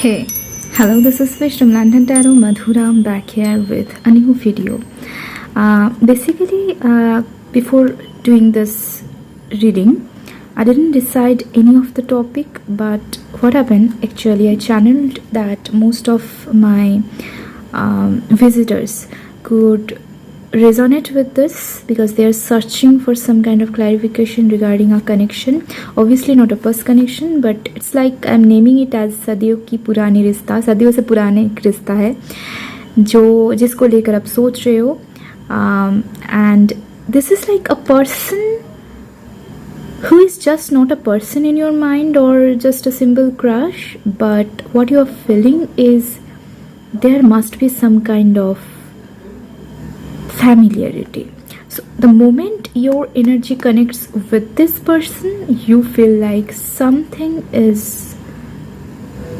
Hey, hello, this is Fish from London Tarot Madhura. I'm back here with a new video. Before doing this reading, I didn't decide any of the topic, but what happened actually, I channeled that most of my visitors could resonate with this because they are searching for some kind of clarification regarding a connection. Obviously not a first connection, but it's like I'm naming it as सदियों की पुरानी रिश्ता, सदियों से पुराने एक रिश्ता है जो जिसको लेकर आप सोच रहे हो. And this is like a person who is just not a person in your mind or just a simple crush, but what you are feeling is there must be some kind of familiarity. So the moment your energy connects with this person, you feel like something is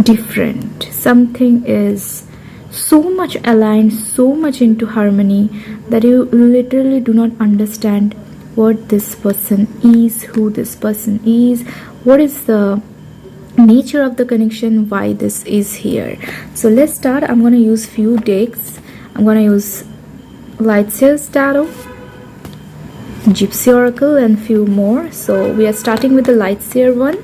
different, something is so much aligned, so much into harmony that you literally do not understand what this person is, who this person is, what is the nature of the connection, why this is here. So let's start. I'm going to use few decks. I'm going to use Lightseer's Tarot, Gypsy Oracle, and few more. So we are starting with the Lightseer one.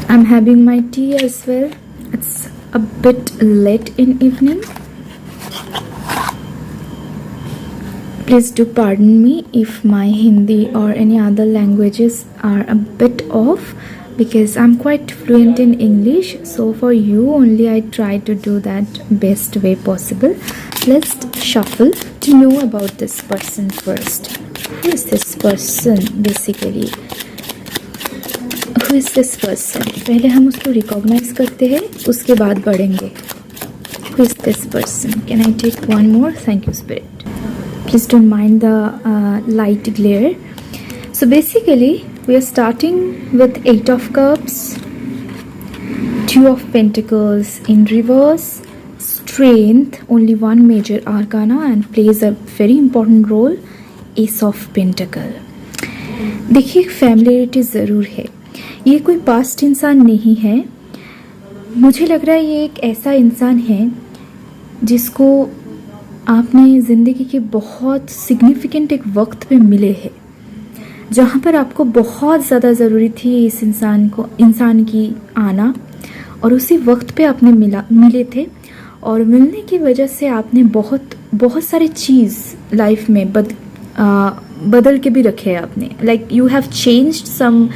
I'm having my tea as well. It's a bit late in evening. Please do pardon me if my Hindi or any other languages are a bit off because I'm quite fluent in English. So for you only I try to do that best way possible. Let's shuffle to know about this person first. Who is this person basically? Who is this person? पहले हम उसको recognize करते हैं, उसके बाद बढ़ेंगे. Who is this person? Can I take one more? Thank you, Spirit. Please don't mind the light glare. So basically, we are starting with 8 of Cups, 2 of Pentacles in reverse, Strength, only one major arcana and plays a very important role, Ace of Pentacle. देखिए familiarity ज़रूर है, ये कोई past इंसान नहीं है. मुझे लग रहा है ये एक ऐसा इंसान है जिसको आपने ज़िंदगी के बहुत सिग्निफिकेंट एक वक्त पे मिले हैं जहाँ पर आपको बहुत ज़्यादा ज़रूरी थी इस इंसान की आना, और उसी वक्त पे आपने मिले थे और मिलने की वजह से आपने बहुत सारे चीज़ लाइफ में बदल के भी रखे हैं आपने. Like you have changed some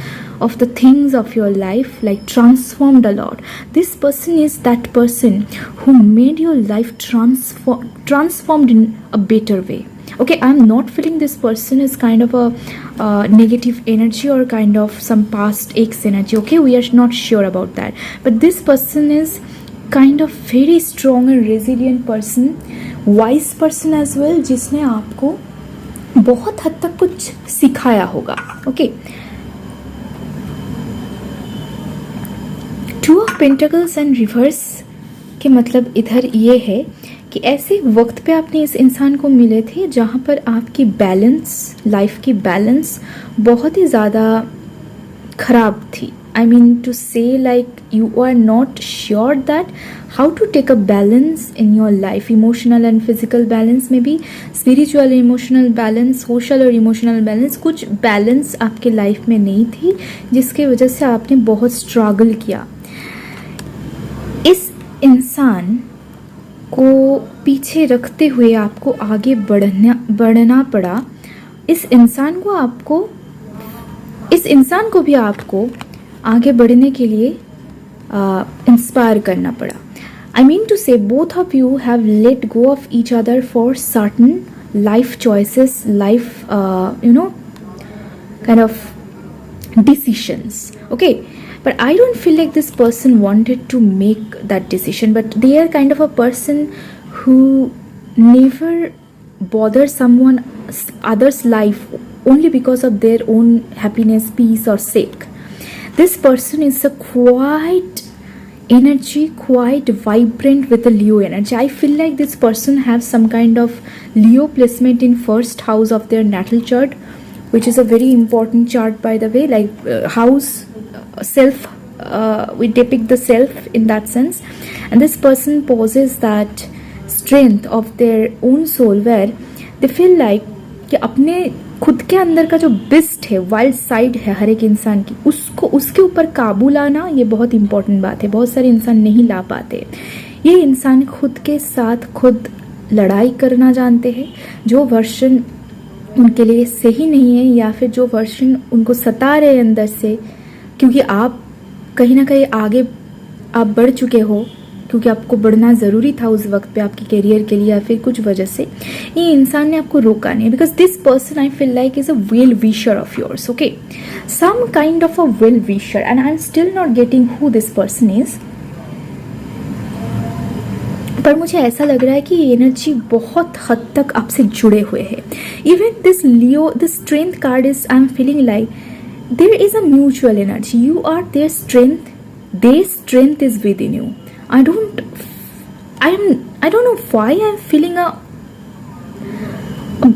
of the things of your life, like transformed a lot. This person is that person who made your life transformed in a better way. Okay, I'm not feeling this person is kind of a negative energy or kind of some past ex energy. Okay, we are not sure about that, but this person is kind of very strong and resilient person, wise person as well, जिसने आपको बहुत हद तक कुछ सिखाया होगा. Okay, 2 of Pentacles and Reverse के मतलब इधर ये है कि ऐसे वक्त पे आपने इस इंसान को मिले थे जहाँ पर आपकी बैलेंस, लाइफ की बैलेंस बहुत ही ज़्यादा ख़राब थी. I mean to say, like you are not sure that how to take a balance in your life, emotional and physical balance, maybe spiritual emotional balance, social और emotional balance. कुछ balance आपके life में नहीं थी जिसके वजह से आपने बहुत struggle किया. इस इंसान को पीछे रखते हुए आपको आगे बढ़ना पड़ा. इस इंसान को भी आपको आगे बढ़ने के लिए इंस्पायर करना पड़ा. आई मीन टू से both of you have let go of each other for certain life choices, life kind of decisions. Okay, but I don't feel like this person wanted to make that decision, but they are kind of a person who never bother someone other's life only because of their own happiness, peace or sake. This person is a quite energy, quite vibrant with a Leo energy. I feel like this person has some kind of Leo placement in first house of their natal chart, which is a very important chart by the way, like house self we depict the self in that sense, and this person possesses that strength of their own soul where they feel like कि अपने खुद के अंदर का जो बिस्ट है, wild side है हर एक इंसान की, उसको उसके ऊपर काबू लाना ये बहुत इंपॉर्टेंट बात है। बहुत सारे इंसान नहीं ला पाते। ये इंसान खुद के साथ खुद लड़ाई करना जानते हैं। जो वर्जन उनके लिए सही नहीं है या फिर जो वर्जन उनको सता रहे अंदर से, क्योंकि आप कहीं ना कहीं आगे आप बढ़ चुके हो, क्योंकि आपको बढ़ना ज़रूरी था उस वक्त पे आपके करियर के लिए या फिर कुछ वजह से, ये इंसान ने आपको रोका नहीं। Because this person I feel like is a well wisher of yours, okay, some kind of a well wisher, and I am still not getting who this person is. पर मुझे ऐसा लग रहा है कि ये एनर्जी बहुत हद तक आपसे जुड़े हुए है। Even this Leo, this strength card is, I am feeling like there is a mutual energy. You are their strength, their strength is within you. I don't know why I'm feeling a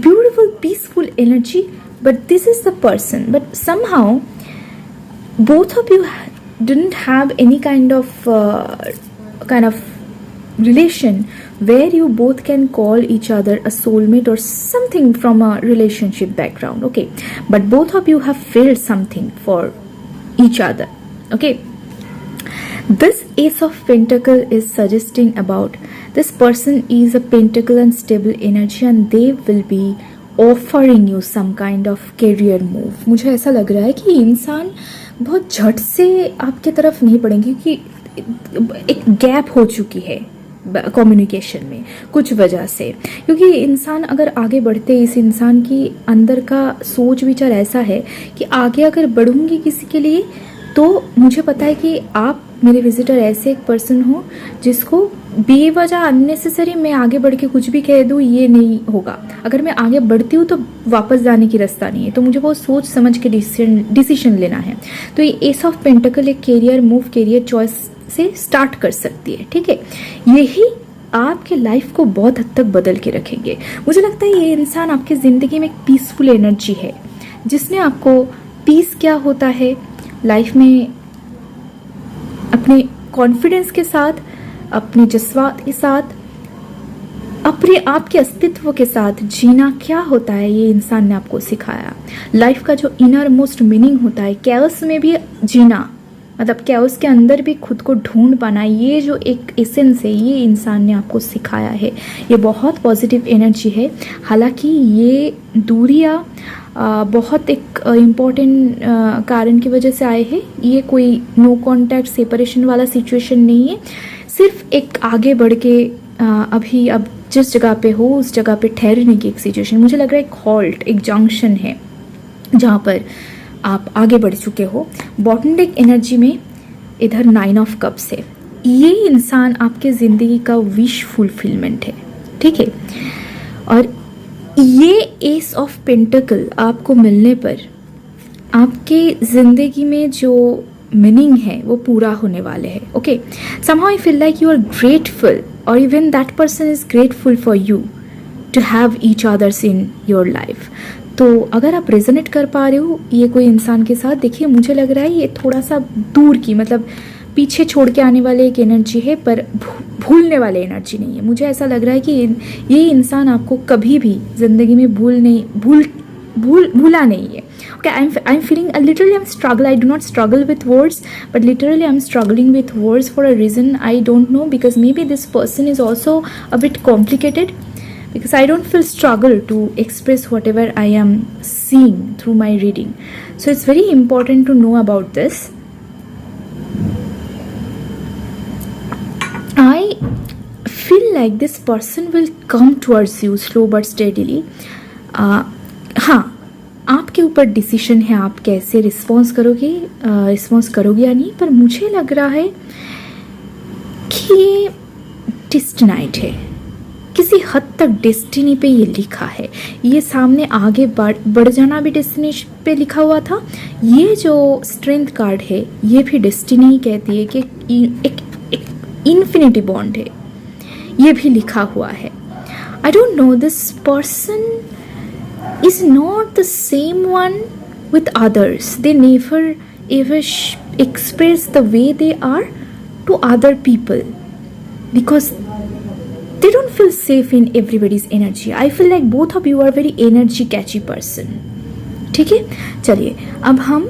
beautiful peaceful energy, but this is the person. But somehow both of you didn't have any kind of relation where you both can call each other a soulmate or something from a relationship background, okay, but both of you have felt something for each other, okay. This Ace of Pentacle is suggesting about this person is a pentacle and stable energy and they will be offering you some kind of career move. मुझे ऐसा लग रहा है कि इंसान बहुत झट से आपके तरफ नहीं पड़ेंगे, क्योंकि एक गैप हो चुकी है कम्युनिकेशन में कुछ वजह से। क्योंकि इंसान अगर आगे बढ़ते, इस इंसान की अंदर का सोच विचार ऐसा है कि आगे अगर बढ़ूंगी किसी के लिए तो मुझे पता है कि आप मेरे विजिटर ऐसे एक पर्सन हो जिसको बेवजह अननेसेसरी मैं आगे बढ़ के कुछ भी कह दूँ ये नहीं होगा। अगर मैं आगे बढ़ती हूँ तो वापस जाने की रास्ता नहीं है, तो मुझे बहुत सोच समझ के डिसीजन लेना है। तो ये एस ऑफ पेंटिकल एक कैरियर मूव, कैरियर चॉइस से स्टार्ट कर सकती है, ठीक है। यही आपके लाइफ को बहुत हद तक बदल के रखेंगे। मुझे लगता है ये इंसान आपकी ज़िंदगी में एक पीसफुल एनर्जी है, जिसने आपको पीस क्या होता है लाइफ में अपने कॉन्फिडेंस के साथ, अपने जज्बात के साथ, अपने आप के अस्तित्व के साथ जीना क्या होता है, ये इंसान ने आपको सिखाया। लाइफ का जो इनर मोस्ट मीनिंग होता है, कैओस में भी जीना, मतलब कैओस के अंदर भी खुद को ढूंढ पाना, ये जो एक एसेंस है ये इंसान ने आपको सिखाया है। ये बहुत पॉजिटिव एनर्जी है। हालांकि ये दूरियां बहुत एक इम्पॉर्टेंट कारण की वजह से आए हैं। ये कोई नो कांटेक्ट सेपरेशन वाला सिचुएशन नहीं है, सिर्फ एक आगे बढ़ के अभी अब जिस जगह पे हो उस जगह पे ठहरने की एक सिचुएशन। मुझे लग रहा है एक हॉल्ट, एक जंक्शन है जहाँ पर आप आगे बढ़ चुके हो। बॉटम डेक एनर्जी में इधर 9 ऑफ कप्स है। ये इंसान आपके ज़िंदगी का विश फुलफिलमेंट है, ठीक है। और ये एस ऑफ पेंटिकल आपको मिलने पर आपके ज़िंदगी में जो मीनिंग है वो पूरा होने वाले हैं, okay. Somehow I feel like you are grateful और even that person is grateful for you to have each others in your life. तो अगर आप रेजोनेट कर पा रहे हो ये कोई इंसान के साथ, देखिए मुझे लग रहा है ये थोड़ा सा दूर की, मतलब पीछे छोड़ के आने वाले एक एनर्जी है, पर भूलने वाले एनर्जी नहीं है। मुझे ऐसा लग रहा है कि ये इंसान आपको कभी भी ज़िंदगी में भूला नहीं है। Okay, I'm feeling literally I'm struggle. I do not struggle with words, but literally I'm struggling with words for a reason I don't know, because maybe this person is also a bit complicated, because I don't feel struggle to express whatever I am seeing through my reading. So it's very important to know about this. I feel like this person will come towards you slow but steadily. हाँ, आपके ऊपर decision है आप कैसे response करोगे या नहीं, पर मुझे लग रहा है कि ये डेस्टिनाइड है, किसी हद तक डेस्टिनी पे ये लिखा है। ये सामने आगे बढ़ जाना भी डेस्टिनी पे लिखा हुआ था। ये जो स्ट्रेंथ कार्ड है ये भी डेस्टिनी ही कहती है कि एक इन्फिनिटी बॉन्ड है, ये भी लिखा हुआ है। I don't no, this person is not the same one with others. They never ever express the way they are to other people, because they don't feel safe in everybody's energy. I feel like both of you are very energy catchy person. ठीक है, चलिए अब हम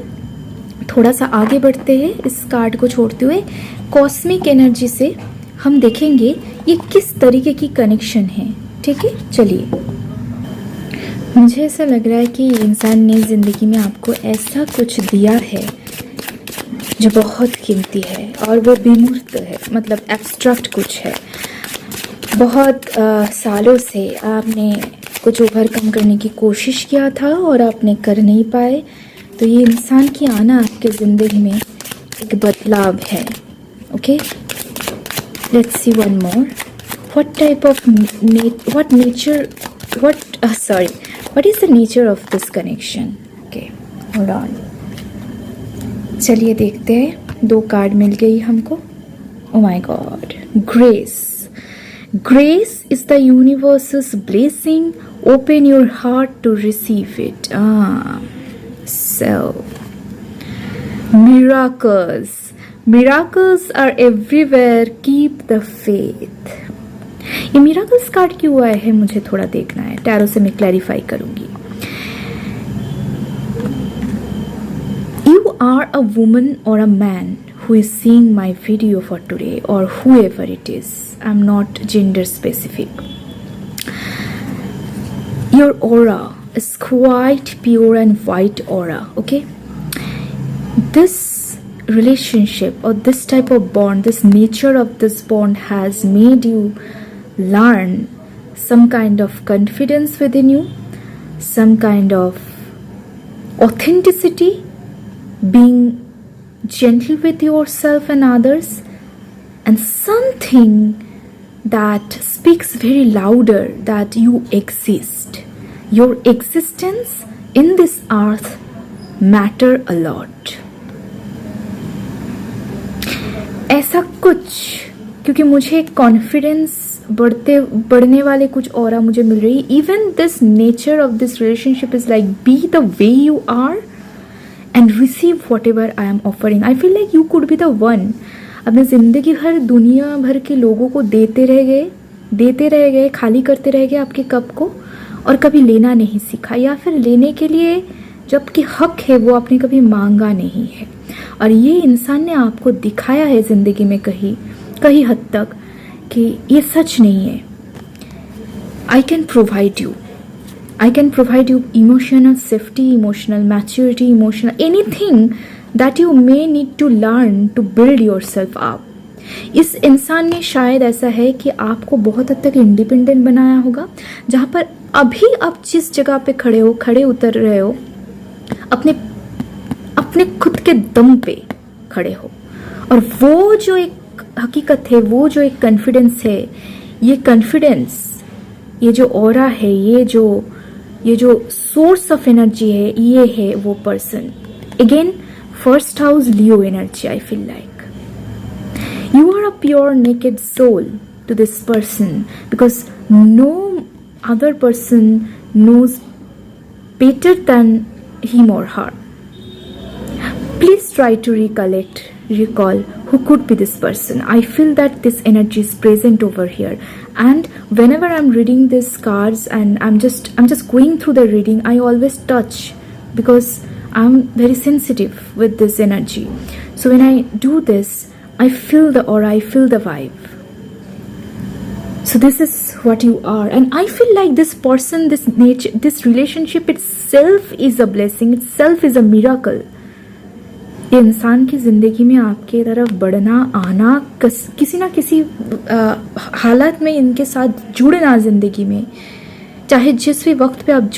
थोड़ा सा आगे बढ़ते हैं इस कार्ड को छोड़ते हुए। कॉस्मिक एनर्जी से हम देखेंगे ये किस तरीके की कनेक्शन है। ठीक है, चलिए। मुझे ऐसा लग रहा है कि इंसान ने ज़िंदगी में आपको ऐसा कुछ दिया है जो बहुत कीमती है, और वो विमूर्त है, मतलब एब्स्ट्रैक्ट कुछ है। बहुत सालों से आपने कुछ ओवरकम करने की कोशिश किया था और आपने कर नहीं पाए, तो ये इंसान की आना आपके ज़िंदगी में एक बदलाव है। Okay, let's see one more. What type of what is the nature of this connection? Okay, hold on. चलिए देखते हैं। 2 कार्ड मिल गई हमको। Oh my God, grace. Grace is the universe's blessing. Open your heart to receive it. So miracles. Miracles are everywhere. Keep the faith. ये miracles card क्यों आए हैं मुझे थोड़ा देखना है। टैरो से मैं क्लैरिफाई करूंगी। You are a woman or a man who is seeing my video for today, or whoever it is. I'm not gender specific. Your aura is quite pure and white aura, okay? This relationship or this type of bond, this nature of this bond has made you learn some kind of confidence within you, some kind of authenticity, being gentle with yourself and others, and something that speaks very louder that you exist. Your existence in this earth matter a lot. ऐसा कुछ, क्योंकि मुझे confidence बढ़ने वाले कुछ aura मुझे मिल रही है। Even this nature of this relationship is like be the way you are and receive whatever I am offering. I feel like you could be the one. अपने जिंदगी भर दुनिया भर के लोगों को देते रह गए, खाली करते रह गए आपके कप को, और कभी लेना नहीं सीखा, या फिर लेने के लिए जो आपकी हक है वो आपने कभी मांगा नहीं है। और ये इंसान ने आपको दिखाया है जिंदगी में कहीं हद तक कि ये सच नहीं है। I can provide you emotional safety, emotional maturity, emotional anything that you may need to learn to build yourself up. इस इंसान ने शायद ऐसा है कि आपको बहुत हद तक इंडिपेंडेंट बनाया होगा, जहां पर अभी आप जिस जगह पे खड़े उतर रहे हो, अपने खुद के दम पे खड़े हो, और वो जो एक हकीकत है, वो जो एक कॉन्फिडेंस है, ये कॉन्फिडेंस, ये जो ऑरा है, ये जो सोर्स ऑफ एनर्जी है, ये है वो person. Again first house Leo energy. I feel like you are a pure naked soul to this person, because no other person knows better than him or her. Please try to recall who could be this person. I feel that this energy is present over here, and whenever I'm reading these cards and I'm just going through the reading, I always touch, because I'm very sensitive with this energy. So when I do this, I feel the aura, I feel the vibe. So this is what you are, and I feel like this person, this nature, this relationship itself is a blessing, itself is a miracle. ये इंसान की जिंदगी में आपके तरफ बढ़ना आना, किसी ना किसी हालत में इनके साथ जुड़ना जिंदगी में, चाहे जिस भी वक्त पे आप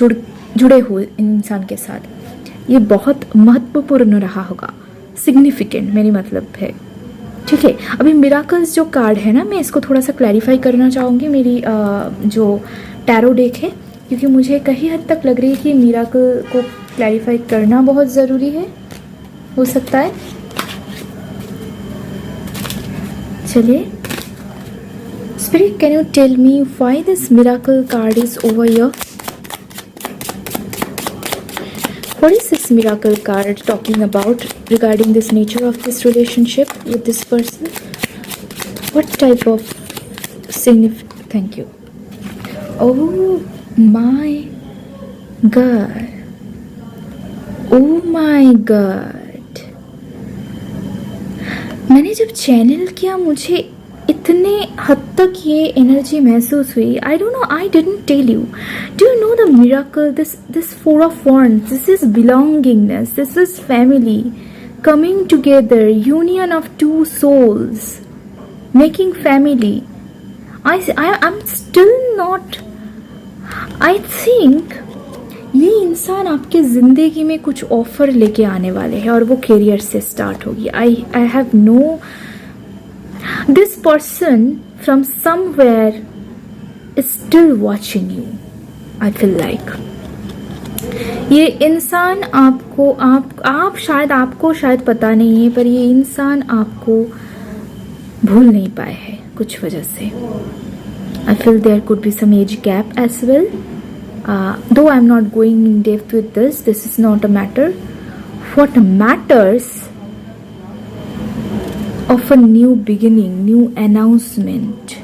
जुड़े हो इंसान के साथ, ये बहुत महत्वपूर्ण रहा होगा, सिग्निफिकेंट मेरी मतलब है। ठीक है, अभी मिराकल्स जो कार्ड है ना, मैं इसको थोड़ा सा क्लैरिफाई करना चाहूँगी मेरी जो टैरो डेक है, क्योंकि मुझे कहीं हद तक लग रही है कि मिराकल को क्लैरिफाई करना बहुत ज़रूरी है, हो सकता है। चलिए, spirit can you tell me why this miracle card is over here? What is this miracle card talking about regarding this nature of this relationship with this person? What type of thank you. Oh my god. Oh my god. मैंने जब channel किया मुझे इतने हद तक ये energy महसूस हुई. I don't know, I didn't tell you. Do you know the miracle? This four of wands, this is belongingness, this is family coming together, union of two souls, making family. I'm still not. I think ये इंसान आपके जिंदगी में कुछ offer लेके आने वाले हैं और वो करियर से स्टार्ट होगी. I have no. This person from somewhere is still watching you. I feel like ये इंसान आपको आप शायद आपको शायद पता नहीं है, पर ये इंसान आपको भूल नहीं पाए हैं कुछ वजह से. I feel there could be some age gap as well. Though I'm not going in depth with this. This is not a matter. What matters of a new beginning, new announcement.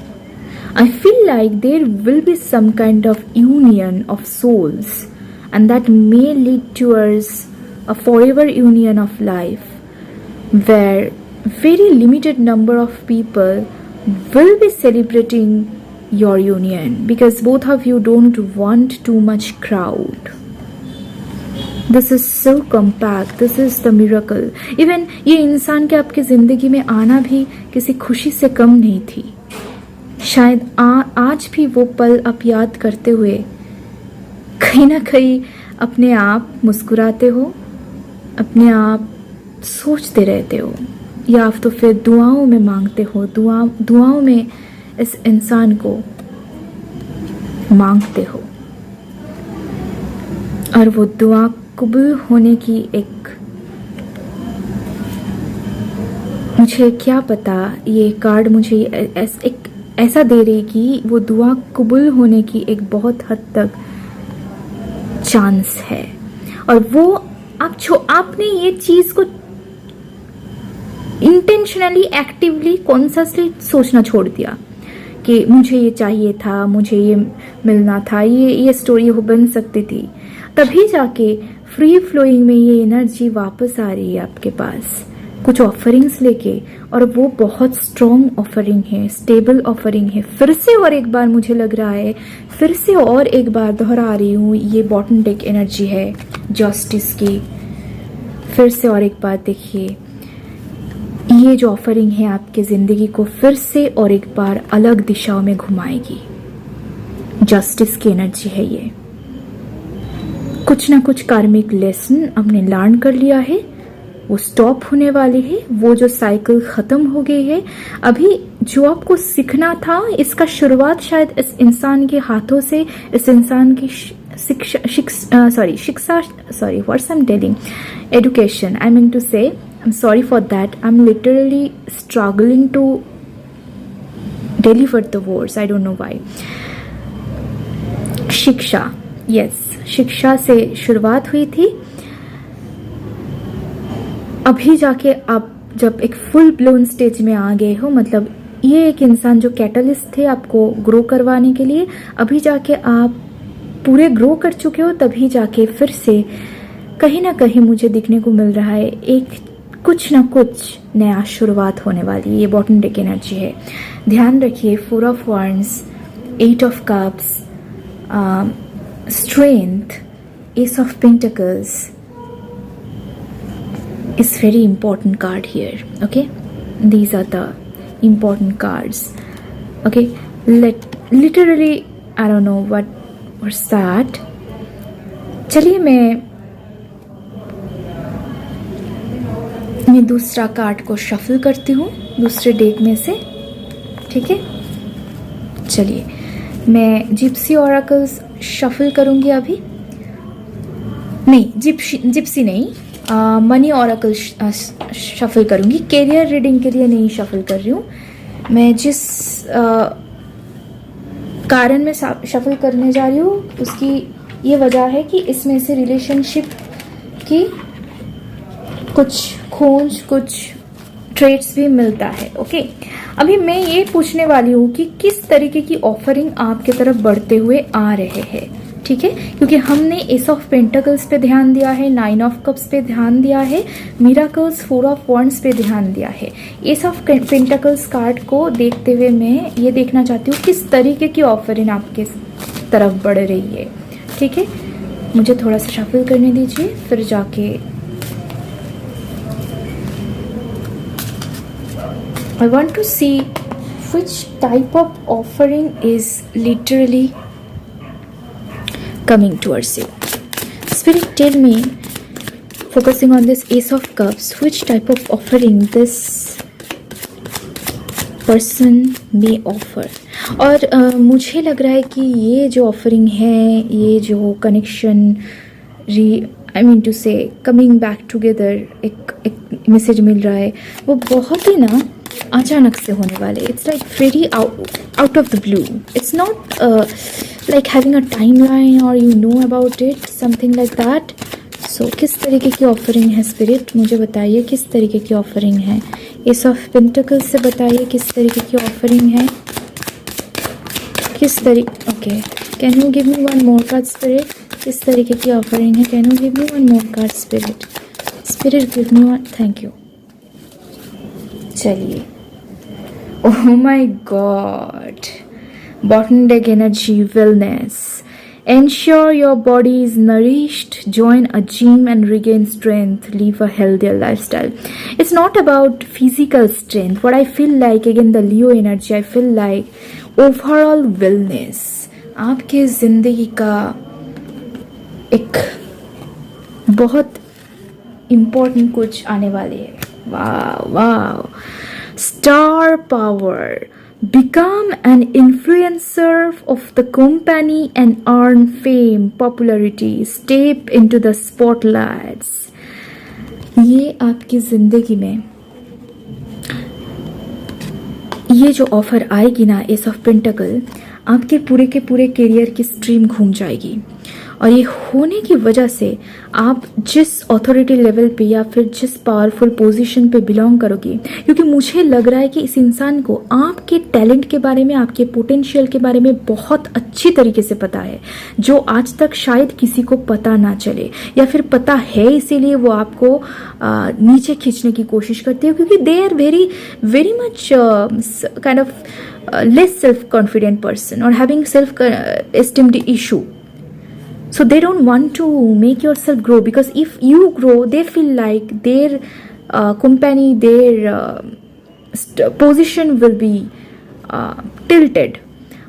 I feel like there will be some kind of union of souls, and that may lead towards a forever union of life, where very limited number of people will be celebrating your union because both of you don't want too much crowd. This is so compact. This is the miracle. Even ये इंसान के आपके जिंदगी में आना भी किसी खुशी से कम नहीं थी. शायद आज भी वो पल आप याद करते हुए कहीं ना कहीं अपने आप मुस्कुराते हो, अपने आप सोचते रहते हो, या तो फिर दुआओं में मांगते हो, दुआओं में इस इंसान को मांगते हो, और वो दुआ कबूल होने की एक, मुझे क्या पता, ये कार्ड मुझे एक ऐसा दे रही कि वो दुआ कबूल होने की एक बहुत हद तक चांस है. और वो आपने ये चीज को इंटेंशनली, एक्टिवली, कॉन्शियसली सोचना छोड़ दिया कि मुझे ये चाहिए था, मुझे ये मिलना था, ये स्टोरी हो बन सकती थी. तभी जाके फ्री फ्लोइंग में ये एनर्जी वापस आ रही है आपके पास कुछ ऑफरिंग्स लेके, और वो बहुत स्ट्रॉन्ग ऑफरिंग है, स्टेबल ऑफरिंग है. फिर से और एक बार मुझे लग रहा है, फिर से और एक बार दोहरा रही हूँ, ये बॉटम डेक एनर्जी है जस्टिस की. फिर से और एक बार देखिए, ये जो ऑफरिंग है आपके जिंदगी को फिर से और एक बार अलग दिशाओं में घुमाएगी. जस्टिस की एनर्जी है ये. कुछ ना कुछ कार्मिक लेसन हमने लर्न कर लिया है, वो स्टॉप होने वाले है, वो जो साइकिल खत्म हो गई है. अभी जो आपको सीखना था, इसका शुरुआत शायद इस इंसान के हाथों से, इस इंसान की शिक्षा, what's I am telling, education, I mean to say, I'm sorry for that. I'm literally struggling to deliver the words. I don't know why. शिक्षा, yes, शिक्षा से शुरुआत हुई थी. अभी जाके आप जब एक फुल ब्लोन स्टेज में आ गए हो, मतलब ये एक इंसान जो कैटलिस्ट थे आपको ग्रो करवाने के लिए, अभी जाके आप पूरे ग्रो कर चुके हो. तभी जाके फिर से कहीं ना कहीं मुझे दिखने को मिल रहा है एक कुछ ना कुछ नया शुरुआत होने वाली है. ये बॉटम डेक एनर्जी है. ध्यान रखिए, 4 of Wands, 8 of Cups, Strength, Ace of Pentacles is very important card here. Okay, these are the important cards. Okay, literally I don't know what's that. चलिए मैं दूसरा कार्ड को शफल करती हूँ दूसरे डेक में से. ठीक है, चलिए मैं जिप्सी ऑरेकल्स शफल करूँगी अभी. नहीं, जिप्सी नहीं, मनी ऑरेकल शफल करूँगी. कैरियर रीडिंग के लिए नहीं शफल कर रही हूँ मैं. जिस कारण में शफल करने जा रही हूँ उसकी ये वजह है कि इसमें से रिलेशनशिप कि कुछ खोज, कुछ ट्रेड्स भी मिलता है। ओके, अभी मैं ये पूछने वाली हूँ कि किस तरीके की ऑफरिंग आपके तरफ बढ़ते हुए आ रहे हैं, ठीक है, क्योंकि हमने एस ऑफ पेंटिकल्स पे ध्यान दिया है, 9 ऑफ कप्स पे ध्यान दिया है, मिराकल्स, 4 ऑफ वॉन्ड्स पे ध्यान दिया है। एस ऑफ पेंटिकल्स कार्ड को देखते हुए मैं ये देखना चाहती हूँ किस तरीके की ऑफरिंग आपके तरफ बढ़ रही है, ठीक है। मुझे थोड़ा सा शफल करने दीजिए, फिर जाके I want to see which type of offering is literally coming towards you. Spirit, tell me, focusing on this Ace of Cups, which type of offering this person may offer. और मुझे लग रहा है कि ये जो ऑफरिंग है, ये जो कनेक्शन, आई मीन टू से कमिंग बैक टुगेदर, एक मैसेज मिल रहा है, वो बहुत ही ना अचानक से होने वाले। It's like very out of the blue. It's not like having a time line और you know about it, something like that. So किस तरीके की ऑफरिंग है स्पिरिट, मुझे बताइए किस तरीके की ऑफरिंग है। एस ऑफ पेंटिकल्स से बताइए किस तरीके की ऑफरिंग है, किस तरीके। Okay, can you give me one more card spirit, किस तरीके की ऑफरिंग है। Can you give me one more card spirit, spirit give me one, thank you. चलिए, oh my god, bottom deck energy, wellness, ensure your body is nourished, join a gym and regain strength, live a healthier lifestyle. It's not about physical strength. What I feel like, again the Leo energy, I feel like overall wellness. आपके जिंदगी का एक बहुत important कुछ आने वाले है। वाह वाह, star power, become an influencer of the company and earn fame, popularity, step into the spotlights. ये आपकी जिंदगी में ये जो ऑफर आएगी ना, एस ऑफ पेंटिकल, आपके पूरे के पूरे करियर की स्ट्रीम घूम जाएगी। और ये होने की वजह से आप जिस अथॉरिटी लेवल पे या फिर जिस पावरफुल पोजीशन पे बिलोंग करोगे, क्योंकि मुझे लग रहा है कि इस इंसान को आपके टैलेंट के बारे में, आपके पोटेंशियल के बारे में बहुत अच्छी तरीके से पता है, जो आज तक शायद किसी को पता ना चले, या फिर पता है इसीलिए वो आपको नीचे खींचने की कोशिश करते हैं, क्योंकि they are very very much kind of less self confident person और having self esteemed issue. So they don't want to make yourself grow, because if you grow, they feel like their company, their position will be tilted.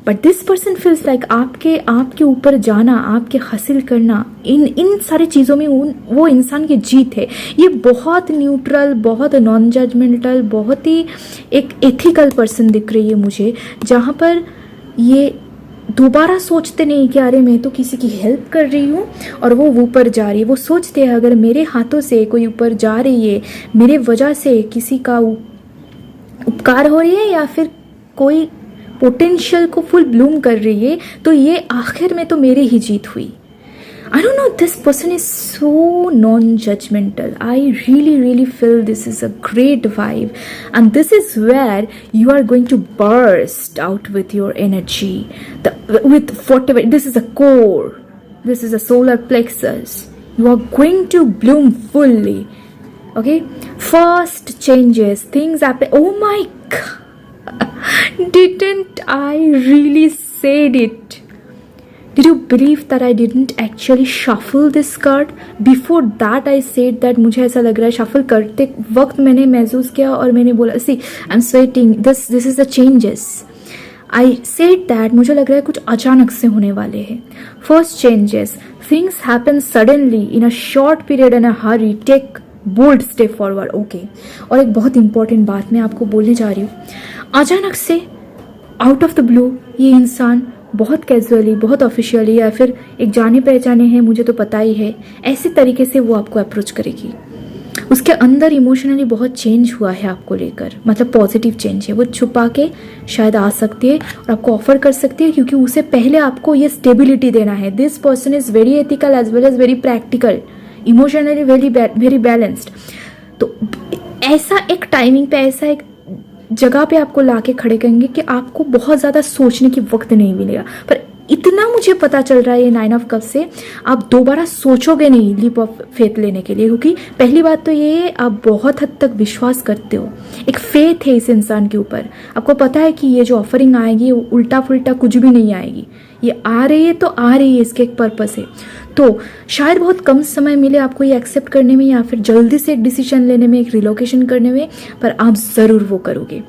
But this person feels like आपके ऊपर जाना, आपके हासिल करना, इन सारी चीज़ों में वो इंसान की जीत है. ये बहुत न्यूट्रल, बहुत नॉन जजमेंटल, बहुत ही एक एथिकल पर्सन दिख रही है मुझे, जहाँ पर ये दोबारा सोचते नहीं कि अरे मैं तो किसी की हेल्प कर रही हूँ और वो ऊपर जा रही है. वो सोचते हैं अगर मेरे हाथों से कोई ऊपर जा रही है, मेरे वजह से किसी का उपकार हो रही है, या फिर कोई पोटेंशियल को फुल ब्लूम कर रही है, तो ये आखिर में तो मेरी ही जीत हुई. I don't know, this person is so non-judgmental. I really feel this is a great vibe, and this is where you are going to burst out with your energy, with whatever. This is a core, this is a solar plexus. You are going to bloom fully. Okay, first changes, things happen. Oh my God, didn't I really said it? Did you believe that I didn't actually shuffle this card? Before that I said that मुझे ऐसा लग रहा है, shuffle करते वक्त मैंने महसूस किया और मैंने बोला, see I'm sweating, this is the changes. I said that मुझे लग रहा है कुछ अचानक से होने वाले हैं. First changes, things happen suddenly in a short period and a hurry. Take bold step forward. Okay. और एक बहुत important बात मैं आपको बोलने जा रही हूँ. अचानक से out of the blue ये इंसान बहुत कैजुअली, बहुत ऑफिशियली, या फिर एक जाने पहचाने हैं, मुझे तो पता ही है, ऐसे तरीके से वो आपको अप्रोच करेगी. उसके अंदर इमोशनली बहुत चेंज हुआ है आपको लेकर, मतलब पॉजिटिव चेंज है. वो छुपा के शायद आ सकती है और आपको ऑफर कर सकती है, क्योंकि उसे पहले आपको ये स्टेबिलिटी देना है. This person is very ethical as well as very practical. Emotionally very balanced. तो ऐसा एक टाइमिंग पे, ऐसा एक जगह पे आपको लाके खड़े करेंगे कि आपको बहुत ज़्यादा सोचने की वक्त नहीं मिलेगा। पर इतना मुझे पता चल रहा है ये 9 ऑफ कप से, आप दोबारा सोचोगे नहीं लीप ऑफ फेथ लेने के लिए, क्योंकि पहली बात तो ये है आप बहुत हद तक विश्वास करते हो, एक फेथ है इस इंसान के ऊपर। आपको पता है कि ये जो ऑफरिंग आएगी वो उल्टा फुल्टा कुछ भी नहीं आएगी, ये आ रही है तो आ रही है, इसके एक पर्पस है। तो शायद बहुत कम समय मिले आपको ये एक्सेप्ट करने में, या फिर जल्दी से एक डिसीजन लेने में, एक रिलोकेशन करने में, पर आप ज़रूर वो करोगे।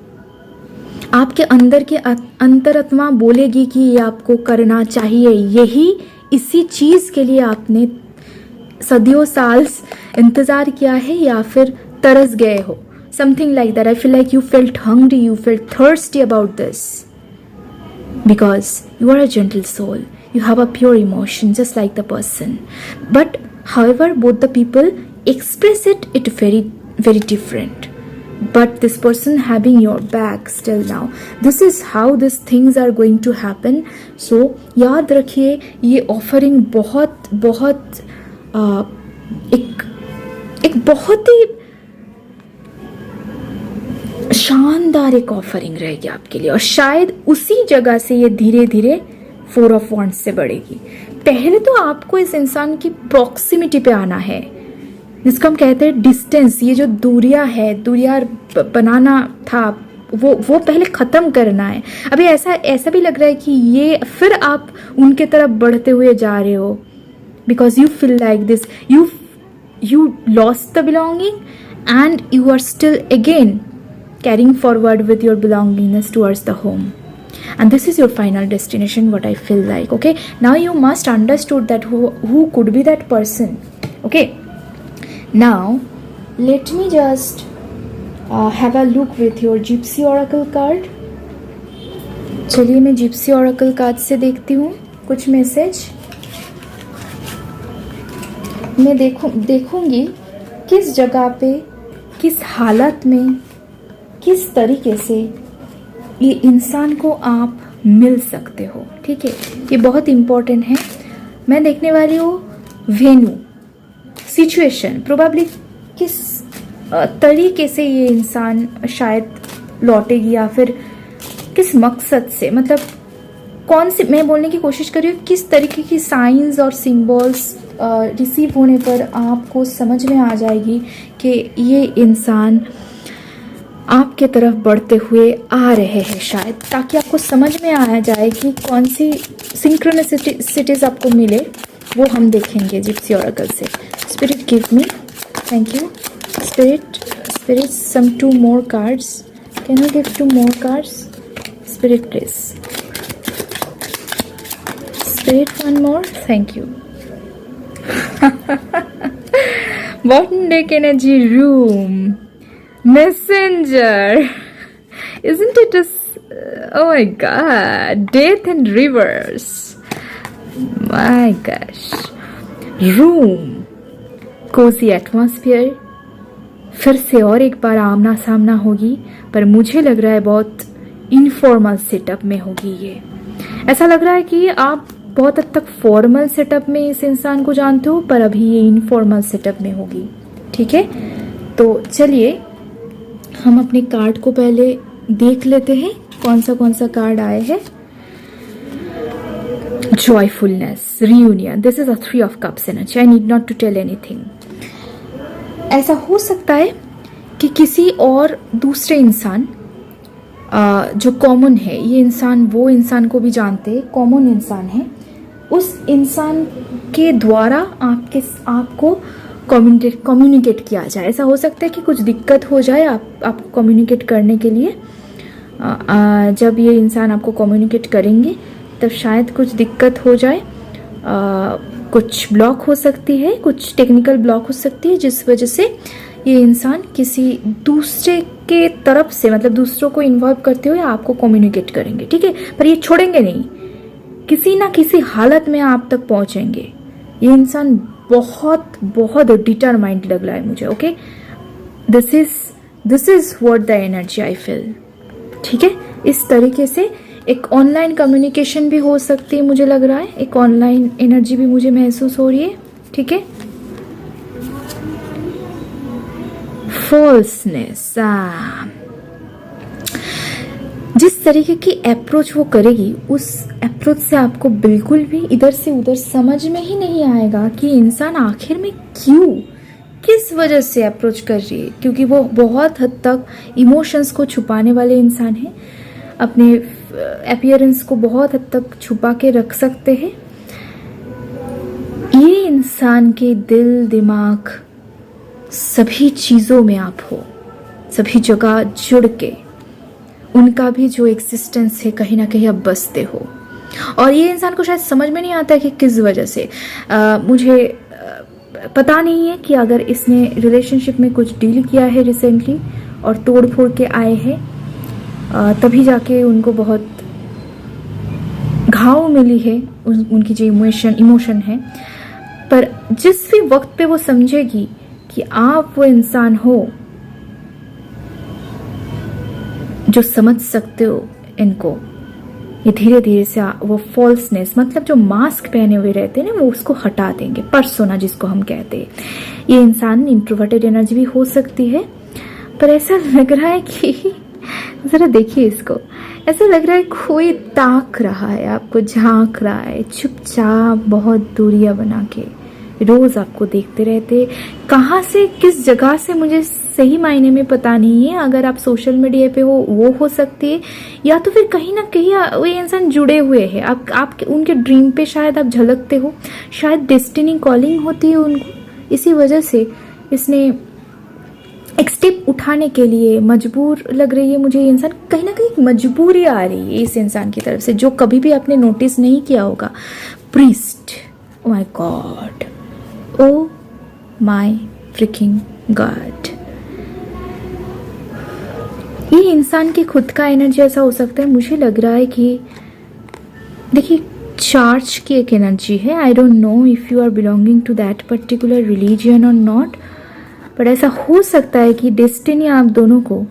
आपके अंदर की अंतरात्मा बोलेगी कि ये आपको करना चाहिए, यही इसी चीज़ के लिए आपने सदियों साल इंतज़ार किया है, या फिर तरस गए हो, something like that. I feel like you felt hungry, you felt thirsty about this, because you are a gentle soul, you have a pure emotion just like the person, but however both the people express it very different, but this person having your back still now, this is how these things are going to happen। so याद रखिए ये offering बहुत बहुत एक बहुत ही शानदार एक offering रहेगी आपके लिए, और शायद उसी जगह से ये धीरे धीरे 4 ऑफ वॉन्ड्स से बढ़ेगी। पहले तो आपको इस इंसान की प्रॉक्सिमिटी पे आना है, जिसको हम कहते हैं डिस्टेंस। ये जो दूरियां बनाना था वो पहले ख़त्म करना है। अभी ऐसा भी लग रहा है कि ये फिर आप उनके तरफ बढ़ते हुए जा रहे हो, because you feel like this, you lost the belonging and you are still again carrying forward with your belongingness towards the home, and this is your final destination, what I feel like. Okay, now you must understood that who could be that person. Okay, now let me just have a look with your gypsy oracle card। चलिए मैं gypsy oracle card से देखती हूँ कुछ message. मैं देखूंगी किस जगह पे, किस हालत में, किस तरीके से ये इंसान को आप मिल सकते हो। ठीक है, ये बहुत इम्पोर्टेंट है। मैं देखने वाली हूँ वेन्यू, सिचुएशन, प्रोबेबली किस तरीके से ये इंसान शायद लौटेगी, या फिर किस मकसद से, मतलब कौन सी, मैं बोलने की कोशिश कर रही हूँ किस तरीके की साइंस और सिंबल्स रिसीव होने पर आपको समझ में आ जाएगी कि ये इंसान आपके तरफ बढ़ते हुए आ रहे हैं, शायद, ताकि आपको समझ में आ जाए कि कौन सी सिंक्रोनिसिटीज आपको मिले, वो हम देखेंगे जिप्सी ऑरेकल से। Spirit give me, thank you spirit, some 2 more cards, can you give 2 more cards, spirit please, spirit 1 more, thank you। bottom deck energy room, messenger, isn't it oh my god, death and reverse, my gosh, room, cozy atmosphere, फिर से और एक बार आमना सामना होगी, पर मुझे लग रहा है बहुत इनफॉर्मल सेटअप में होगी ये। ऐसा लग रहा है कि आप बहुत हद तक फॉर्मल सेटअप में इस इंसान को जानते हो, पर अभी ये इनफॉर्मल सेटअप में होगी। ठीक है, तो चलिए हम अपने कार्ड को पहले देख लेते हैं कौन सा कार्ड आए हैं। Joyfulness, reunion, this is a 3 of cups energy, I need not to tell anything. ऐसा हो सकता है कि किसी और दूसरे इंसान जो कॉमन है, ये इंसान वो इंसान को भी जानते हैं, कॉमन इंसान है, उस इंसान के द्वारा आपको कम्युनिकेट किया जाए। ऐसा हो सकता है कि कुछ दिक्कत हो जाए आपको कम्युनिकेट करने के लिए। जब ये इंसान आपको कम्युनिकेट करेंगे तब शायद कुछ दिक्कत हो जाए, कुछ ब्लॉक हो सकती है, कुछ टेक्निकल ब्लॉक हो सकती है, जिस वजह से ये इंसान किसी दूसरे के तरफ से, मतलब दूसरों को इन्वॉल्व करते हुए आपको कम्युनिकेट करेंगे। ठीक है, पर ये छोड़ेंगे नहीं, किसी ना किसी हालत में आप तक पहुंचेंगे। ये इंसान बहुत बहुत डिटरमाइंड लग रहा है मुझे। Okay, this is what the energy I feel. ठीक है, इस तरीके से एक ऑनलाइन कम्युनिकेशन भी हो सकती है, मुझे लग रहा है एक ऑनलाइन एनर्जी भी मुझे महसूस हो रही है। ठीक है, फॉल्सनेस, जिस तरीके की अप्रोच वो करेगी उस अप्रोच से आपको बिल्कुल भी इधर से उधर समझ में ही नहीं आएगा कि इंसान आखिर में क्यों, किस वजह से अप्रोच कर रही है, क्योंकि वो बहुत हद तक इमोशंस को छुपाने वाले इंसान हैं, अपने अपीयरेंस को बहुत हद तक छुपा के रख सकते हैं। ये इंसान के दिल दिमाग सभी चीज़ों में आप हो, सभी जगह जुड़ के उनका भी जो एग्जिस्टेंस है कहीं ना कहीं आप बसते हो। और ये इंसान को शायद समझ में नहीं आता कि किस वजह से। मुझे पता नहीं है कि अगर इसने रिलेशनशिप में कुछ डील किया है रिसेंटली और तोड़ फोड़ के आए हैं, तभी जाके उनको बहुत घाव मिली है उनकी जो इमोशन है। पर जिस भी वक्त पे वो समझेगी कि आप वो इंसान हो जो समझ सकते हो इनको, ये धीरे धीरे से वो फॉल्सनेस, मतलब जो मास्क पहने हुए रहते हैं ना, वो उसको हटा देंगे। पर्सोना जिसको हम कहते हैं, ये इंसान इंट्रोवर्टेड एनर्जी भी हो सकती है, पर ऐसा लग रहा है कि जरा देखिए इसको, ऐसा लग रहा है कोई ताक रहा है, आपको झांक रहा है चुपचाप, बहुत दूरियां बना के रोज आपको देखते रहते। कहाँ से, किस जगह से, मुझे सही मायने में पता नहीं है। अगर आप सोशल मीडिया पे हो वो हो सकती है, या तो फिर कहीं ना कहीं वो इंसान जुड़े हुए हैं आप उनके ड्रीम पे शायद आप झलकते हो, शायद डेस्टिनी कॉलिंग होती है उनको। इसी वजह से इसने एक स्टेप उठाने के लिए मजबूर लग रही है मुझे। ये इंसान कहीं ना कहीं मजबूरी आ रही है इस इंसान की तरफ से, जो कभी भी आपने नोटिस नहीं किया होगा। Priest, oh my God, oh my fricking God. ये इंसान के खुद का एनर्जी ऐसा हो सकता है, मुझे लग रहा है कि देखिए चार्ज की एक एनर्जी है। I don't know if you are belonging to that particular religion और नॉट, बट ऐसा हो सकता है कि डेस्टिनी आप दोनों को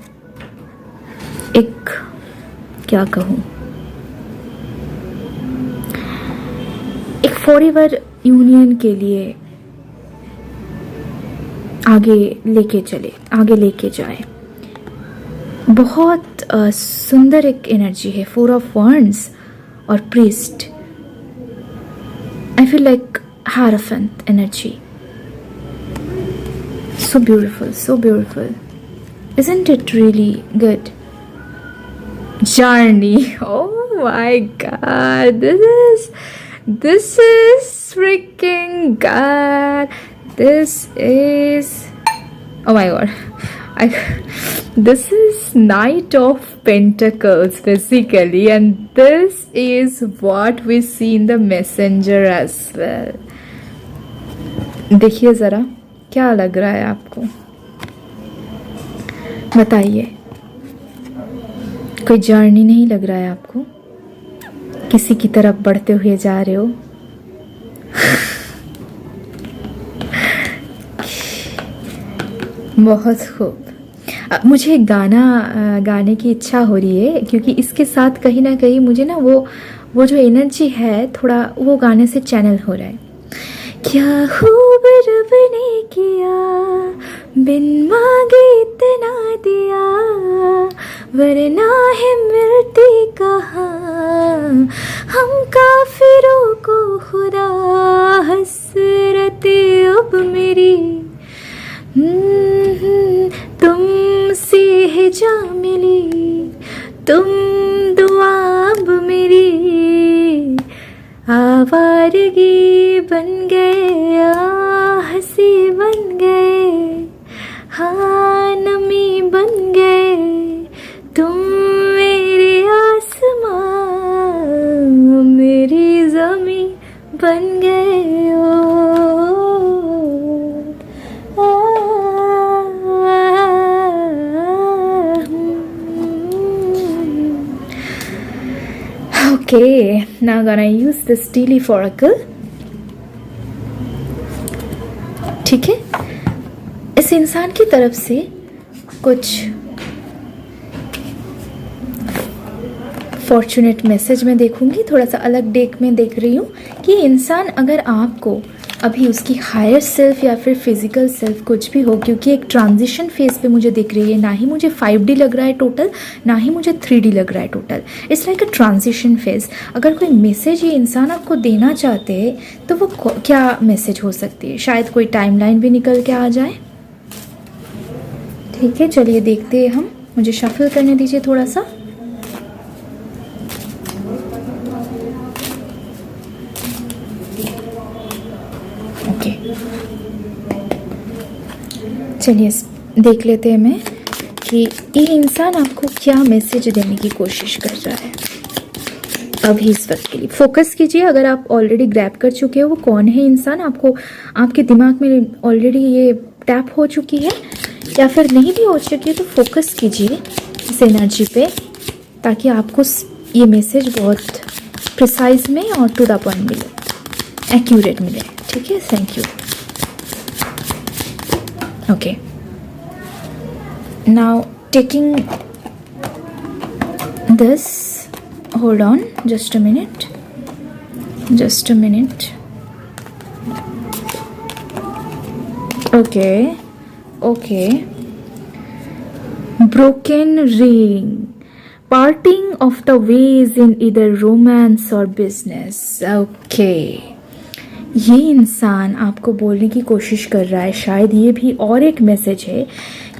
एक, क्या कहूं, एक फॉरएवर यूनियन के लिए आगे लेके जाए। बहुत सुंदर एक एनर्जी है, 4 ऑफ wands और priest. I feel like hierophant energy. So beautiful, so beautiful. Isn't it really good? Journey. Oh my God. This is freaking God. This is, oh my God. This is Knight of Pentacles basically, and this is what we see in the Messenger as well. देखिए जरा क्या लग रहा है आपको, बताइए। कोई journey नहीं लग रहा है आपको? किसी की तरफ बढ़ते हुए जा रहे हो? बहुत खूब। मुझे एक गाना गाने की इच्छा हो रही है, क्योंकि इसके साथ कहीं ना कहीं मुझे ना वो जो एनर्जी है थोड़ा वो गाने से चैनल हो रहा है। क्या खूब रब ने किया, बिन मांगे इतना दिया, वरना है मिलती कहाँ हम काफिरों को खुदा। हसरते अब मेरी तुमसे है जा मिली, तुम दुआ अब मेरी। आवारगी बन गए, हंसी बन गए, हाँ नमी बन गए, तुम मेरे आसमां मेरी ज़मीं बन गए। Okay, now gonna use this Tea Leaf Oracle. ठीक है, इस इंसान की तरफ से कुछ फॉर्चुनेट मैसेज मैं देखूंगी। थोड़ा सा अलग डेक में देख रही हूँ कि इंसान अगर आपको अभी उसकी हायर सेल्फ या फिर फिजिकल सेल्फ कुछ भी हो, क्योंकि एक ट्रांजिशन फेज पे मुझे दिख रही है। ना ही मुझे 5D लग रहा है टोटल, ना ही मुझे 3D लग रहा है total. It's like a transition phase. अगर कोई मैसेज ये इंसान आपको देना चाहते हैं तो वो क्या मैसेज हो सकती है? शायद कोई टाइमलाइन भी निकल के आ जाए। ठीक है, चलिए देखते हैं हम। मुझे शफल करने दीजिए थोड़ा सा। ओके, चलिए देख लेते हैं मैं कि ये इंसान आपको क्या मैसेज देने की कोशिश कर रहा है अभी इस वक्त के लिए। फोकस कीजिए। अगर आप ऑलरेडी ग्रैब कर चुके हो वो कौन है इंसान, आपको आपके दिमाग में ऑलरेडी ये टैप हो चुकी है, या फिर नहीं भी हो चुकी है, तो फोकस कीजिए इस एनर्जी पे, ताकि आपको ये मैसेज बहुत प्रिसाइज में और टू द पॉइंट मिले, एक्यूरेट मिले। ठीक है, thank you. Okay, now taking this, hold on, just a minute, just a minute. Okay, broken ring, parting of the ways in either romance or business. Okay, ये इंसान आपको बोलने की कोशिश कर रहा है, शायद ये भी और एक मैसेज है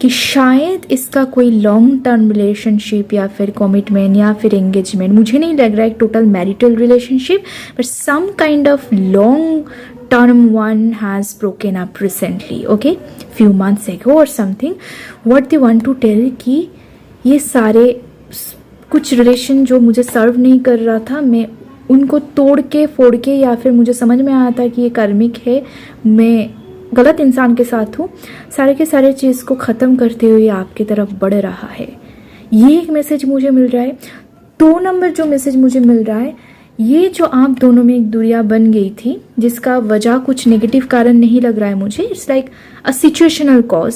कि शायद इसका कोई लॉन्ग टर्म रिलेशनशिप या फिर कमिटमेंट या फिर एंगेजमेंट, मुझे नहीं लग रहा है total marital relationship, but some kind of long term one has broken up recently, okay, few months ago or something. What they want to tell कि ये सारे कुछ रिलेशन जो मुझे सर्व नहीं कर रहा था, मैं उनको तोड़ के फोड़ के, या फिर मुझे समझ में आया था कि ये कार्मिक है, मैं गलत इंसान के साथ हूँ, सारे के सारे चीज़ को ख़त्म करते हुए आपकी तरफ बढ़ रहा है। ये एक मैसेज मुझे मिल रहा है। 2 नंबर जो मैसेज मुझे मिल रहा है, ये जो आप दोनों में एक दूरियां बन गई थी, जिसका वजह कुछ नेगेटिव कारण नहीं लग रहा है मुझे, it's like a situational cause,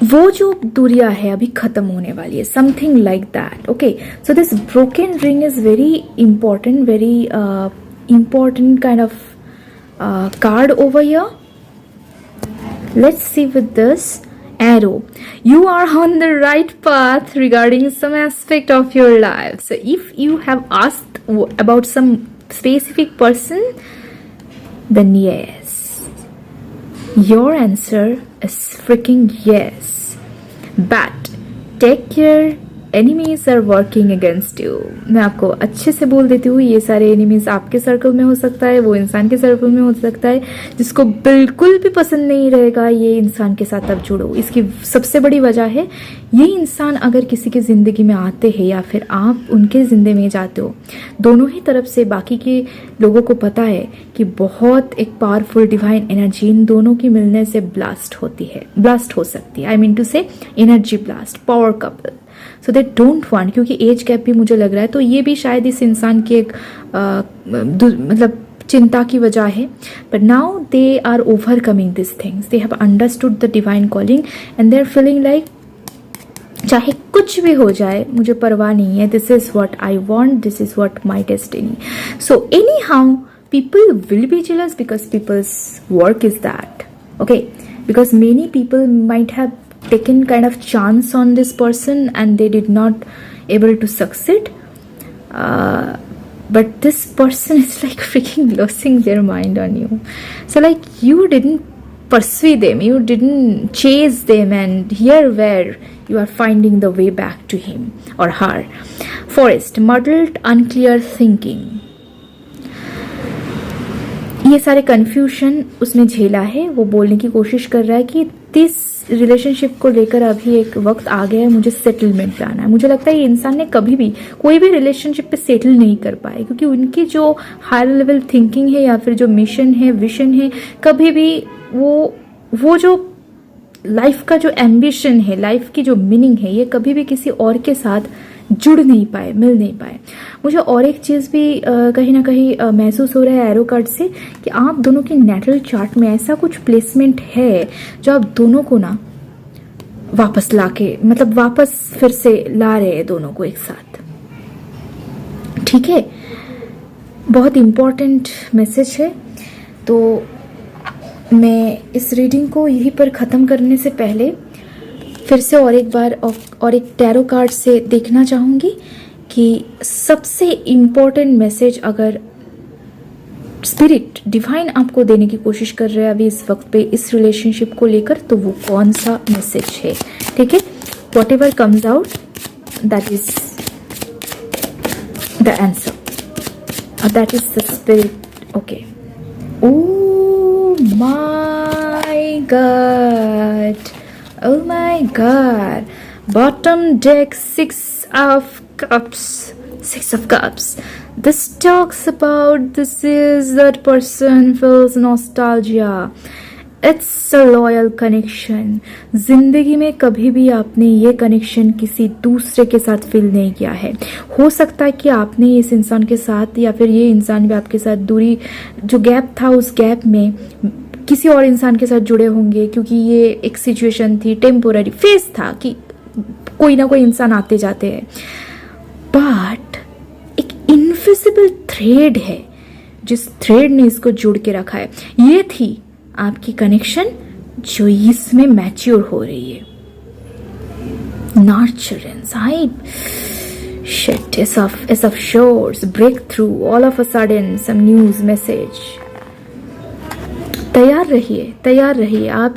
वो जो दूरियां है अभी खत्म होने वाली है, something like that. Okay, so this broken ring is very important, very important kind of card over here. Let's see with this arrow. You are on the right path regarding some aspect of your life. So if you have asked about some specific person, then yes, your answer is freaking yes. But take care, enemies are working against you. मैं आपको अच्छे से बोल देती हूँ, ये सारे enemies आपके सर्कल में हो सकता है, वो इंसान के सर्कल में हो सकता है, जिसको बिल्कुल भी पसंद नहीं रहेगा ये इंसान के साथ अब जुड़ो। इसकी सबसे बड़ी वजह है, ये इंसान अगर किसी की ज़िंदगी में आते हैं या फिर आप उनके ज़िंदगी में जाते हो, दोनों ही तरफ से बाकी के लोगों को पता है कि बहुत एक पावरफुल डिवाइन एनर्जी इन दोनों की मिलने से ब्लास्ट हो सकती है। आई मीन टू से energy blast, power couple. So they don't want, क्योंकि एज गैप भी मुझे लग रहा है, तो ये भी शायद इस इंसान की एक मतलब चिंता की वजह है। But now they are overcoming this things, they have understood the divine calling and they are feeling like चाहे कुछ भी हो जाए मुझे परवाह नहीं है, this is what I want, this is what my destiny. So anyhow people will be jealous because people's work is that, okay, because many people might have taken kind of chance on this person and they did not able to succeed, but this person is like freaking losing their mind on you. So like you didn't pursue them, you didn't chase them, and here where you are finding the way back to him or her. Forest, muddled, unclear thinking, ये सारे confusion उसने झेला है। वो बोलने की कोशिश कर रहा है कि दिस रिलेशनशिप को लेकर अभी एक वक्त आ गया है, मुझे सेटलमेंट पे आना है। मुझे लगता है ये इंसान ने कभी भी कोई भी रिलेशनशिप पे सेटल नहीं कर पाए, क्योंकि उनकी जो हायर लेवल थिंकिंग है या फिर जो मिशन है, विजन है, कभी भी वो जो लाइफ का जो एम्बिशन है, लाइफ की जो मीनिंग है, ये कभी भी किसी और के साथ जुड़ नहीं पाए, मिल नहीं पाए। मुझे और एक चीज़ भी कहीं ना कहीं महसूस हो रहा है एरो कार्ड से, कि आप दोनों की नेटल चार्ट में ऐसा कुछ प्लेसमेंट है जो आप दोनों को ना वापस लाके, मतलब वापस फिर से ला रहे हैं दोनों को एक साथ। ठीक है, बहुत इम्पोर्टेंट मैसेज है। तो मैं इस रीडिंग को यहीं पर ख़त्म करने से पहले फिर से और एक बार और एक टैरो कार्ड से देखना चाहूँगी कि सबसे इम्पोर्टेंट मैसेज अगर स्पिरिट डिवाइन आपको देने की कोशिश कर रहे हैं अभी इस वक्त पे इस रिलेशनशिप को लेकर, तो वो कौन सा मैसेज है। ठीक है, what ever comes out that is the answer, that is the spirit. Okay, oh my god, oh my god, bottom deck, six of cups. This talks about this is that person feels nostalgia. It's a loyal connection. जिंदगी में कभी भी आपने ये connection किसी दूसरे के साथ फील नहीं किया है। हो सकता है कि आपने इस इंसान के साथ या फिर ये इंसान भी आपके साथ दूरी जो गैप था उस गैप में किसी और इंसान के साथ जुड़े होंगे, क्योंकि ये एक सिचुएशन थी, टेम्पोररी फेज था कि कोई ना कोई इंसान आते जाते हैं। बट एक इनविजिबल थ्रेड है जिस थ्रेड ने इसको जुड़ के रखा है। ये थी आपकी कनेक्शन जो इसमें मैच्योर हो रही है। Nurturance, shit, as of shores, breakthrough, all of a sudden, some news message. तैयार रहिए। आप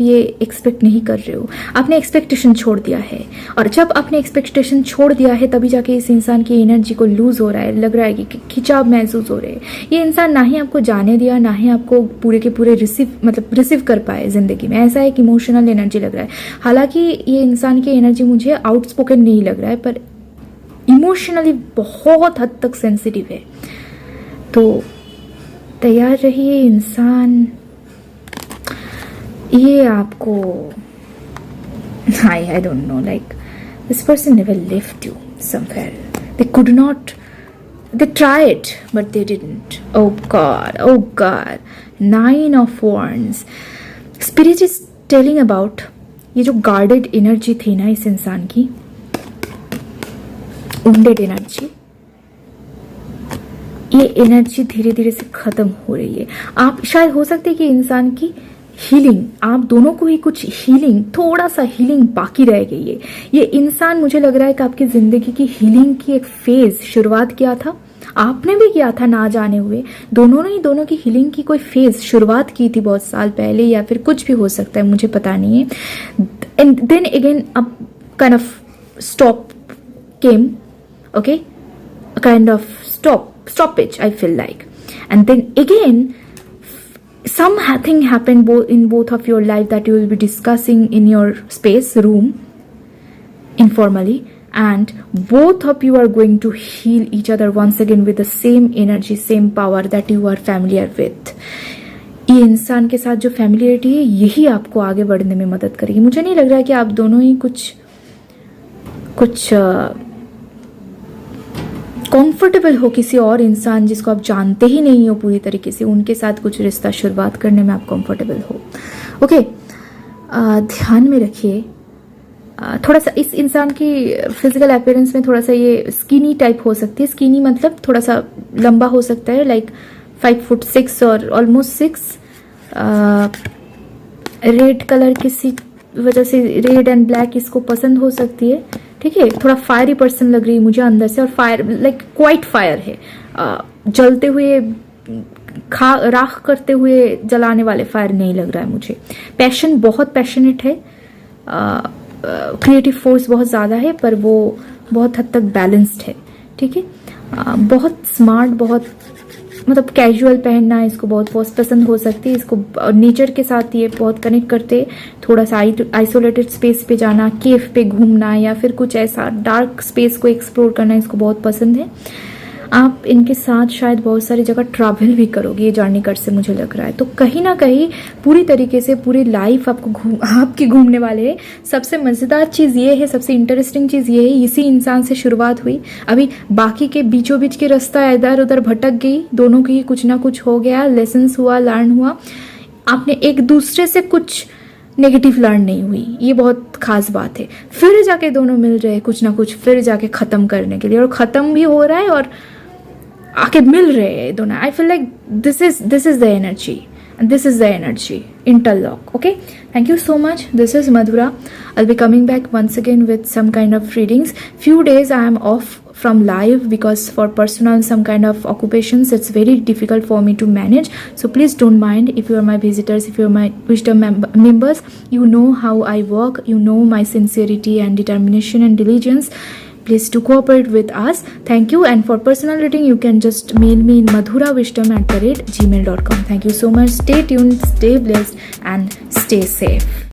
ये एक्सपेक्ट नहीं कर रहे हो, आपने एक्सपेक्टेशन छोड़ दिया है। और जब आपने एक्सपेक्टेशन छोड़ दिया है तभी जाके इस इंसान की एनर्जी को लूज हो रहा है, लग रहा है कि खिंचाव महसूस हो रहे हैं। ये इंसान ना ही आपको जाने दिया, ना ही आपको पूरे के पूरे रिसीव कर पाए जिंदगी में। ऐसा एक इमोशनल एनर्जी लग रहा है। हालांकि ये इंसान की एनर्जी मुझे आउटस्पोकन नहीं लग रहा है, पर इमोशनली बहुत हद तक सेंसिटिव है। तो तैयार रहिए इंसान, ये आपको I don't know, like this person never left you somewhere. They could not, they tried but they didn't. Oh God, 9 of Wands. Spirit is telling about ये जो guarded energy थी ना इस इंसान की, wounded energy, ये एनर्जी धीरे धीरे से खत्म हो रही है। आप शायद हो सकते है कि इंसान की हीलिंग, आप दोनों को ही कुछ हीलिंग, थोड़ा सा हीलिंग बाकी रह गई है। ये इंसान मुझे लग रहा है कि आपकी जिंदगी की हीलिंग की एक फेज शुरुआत किया था, आपने भी किया था ना जाने हुए। दोनों की हीलिंग की कोई फेज शुरुआत की थी बहुत साल पहले, या फिर कुछ भी हो सकता है, मुझे पता नहीं है। एंड देन अगेन अब kind of stop came, okay, kind of stoppage I feel like, and then again something happened in both of your life that you will be discussing in your space room informally, and both of you are going to heal each other once again with the same energy, same power that you are familiar with. ये इंसान के साथ जो familiarity है यही आपको आगे बढ़ने में मदद करेगी। मुझे नहीं लग रहा है कि आप दोनों ही कुछ कंफर्टेबल हो किसी और इंसान जिसको आप जानते ही नहीं हो पूरी तरीके से, उनके साथ कुछ रिश्ता शुरुआत करने में आप कंफर्टेबल हो। ओके, ध्यान में रखिए थोड़ा सा इस इंसान की फिजिकल अपीयरेंस में थोड़ा सा ये स्किनी टाइप हो सकती है। स्किनी मतलब थोड़ा सा लंबा हो सकता है, लाइक 5'6" और ऑलमोस्ट 6। रेड कलर किसी वजह से, रेड एंड ब्लैक इसको पसंद हो सकती है। ठीक है, थोड़ा फायरी पर्सन लग रही है मुझे अंदर से, और फायर लाइक क्वाइट फायर है, जलते हुए राख करते हुए जलाने वाले फायर नहीं लग रहा है मुझे। पैशन, बहुत पैशनेट है, क्रिएटिव फोर्स बहुत ज़्यादा है, पर वो बहुत हद तक बैलेंस्ड है। ठीक है, बहुत स्मार्ट, बहुत मतलब कैजुअल पहनना इसको बहुत पसंद हो सकती है। इसको नेचर के साथ ये बहुत कनेक्ट करते, थोड़ा सा आइसोलेटेड स्पेस पे जाना, केव पे घूमना, या फिर कुछ ऐसा डार्क स्पेस को एक्सप्लोर करना इसको बहुत पसंद है। आप इनके साथ शायद बहुत सारी जगह ट्रैवल भी करोगे ये जर्नी कर से मुझे लग रहा है। तो कहीं ना कहीं पूरी तरीके से पूरी लाइफ आपकी घूमने वाले है। सबसे मज़ेदार चीज़ ये है, सबसे इंटरेस्टिंग चीज़ ये है, इसी इंसान से शुरुआत हुई, अभी बाकी के बीचों बीच के रास्ता इधर उधर भटक गई, दोनों की कुछ ना कुछ हो गया, लेसन्स हुआ, लर्न हुआ। आपने एक दूसरे से कुछ नेगेटिव लर्न नहीं हुई, ये बहुत खास बात है। फिर जाके दोनों मिल रहे हैं कुछ ना कुछ, फिर जाके ख़त्म करने के लिए, और ख़त्म भी हो रहा है, और आके मिल रहे हैं दोनों. I feel like this is the energy, and this is the energy interlock. Okay, thank you so much. This is Madhura. I'll be coming back once again with some kind of readings. Few days I am off from live because for personal some kind of occupations it's very difficult for me to manage, so please don't mind. If you are my visitors, if you are my wisdom members, you know how I work, you know my sincerity and determination and diligence. Please to cooperate with us. Thank you. And for personal reading you can just mail me in madhurawisdom@gmail.com. Thank you so much. Stay tuned, stay blessed and stay safe.